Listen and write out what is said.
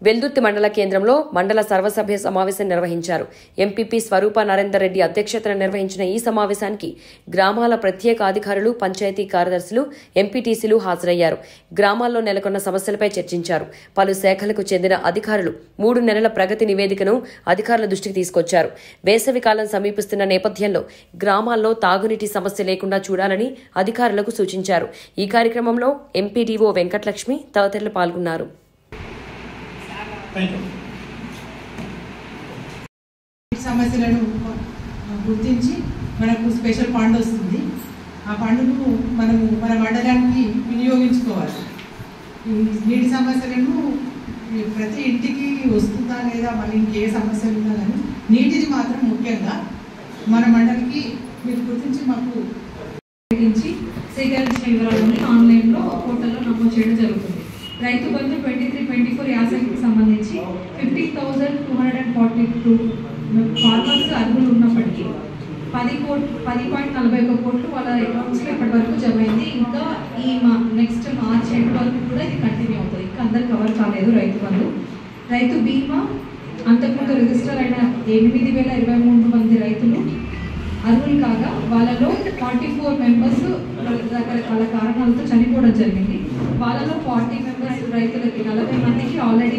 వెల్దుర్తి మండల కేంద్రంలో మండల సర్వసభ్య సమావేశం నిర్వహించారు. ఎంపీపీ స్వరూప నరేందర్ రెడ్డి అధ్యక్షతన నిర్వహించిన ఈ సమావేశానికి గ్రామాల ప్రత్యేక అధికారులు, పంచాయతీ కార్యదర్శులు, ఎంపీటీసీలు హాజరయ్యారు. గ్రామాల్లో నెలకొన్న సమస్యలపై చర్చించారు. పలు శాఖలకు చెందిన అధికారులు 3 నెలల ప్రగతి నివేదికను అధికారుల దృష్టికి తీసుకొచ్చారు. వేసవికాలం సమీపిస్తున్న నేపథ్యంలో గ్రామాల్లో తాగునీటి సమస్య లేకుండా చూడాలని అధికారులకు సూచించారు. ఈ కార్యక్రమంలో ఎంపీడీఓ వెంకటలక్ష్మి తదితరులు పాల్గొన్నారు. సమస్యలను గుర్తించి మనకు స్పెషల్ ఫండ్ వస్తుంది. ఆ ఫండ్ను మనము మన మండలానికి వినియోగించుకోవాలి. ఈ నీటి సమస్యలను ప్రతి ఇంటికి వస్తుందా లేదా, మళ్ళీ ఇంకే సమస్యలు ఉన్నా కానీ నీటిది మాత్రం ముఖ్యంగా మన మండలికి మీరు గుర్తించి మాకు సేకరించిన వివరాలని ఆన్లైన్లో పోర్టల్లో నమోదు చేయడం జరుగుతుంది. రైతు బంధు 23-24 యాసంగికి సంబంధించి 15,242 ఫార్మర్స్ అర్హులు ఉన్నప్పటికీ 10.41 కోట్లు వాళ్ళ అకౌంట్స్లో ఇప్పటి వరకు జమ అయింది. ఇంకా ఈ నెక్స్ట్ మార్చ్ ఎండ్ వరకు కూడా ఇది కంటిన్యూ అవుతుంది. ఇంకా అందరు కవర్ కాలేదు రైతు బంధు. రైతు బీమా అంతకుముందు రిజిస్టర్ అయిన 8,023 మంది రైతులు అర్హులు కాగా వాళ్ళలో 44 మెంబర్స్ రకరకాల కారణాలతో చనిపోవడం జరిగింది. వాళ్ళలో 40 మెంబర్స్ రైతులకి 40 మందికి ఆల్రెడీ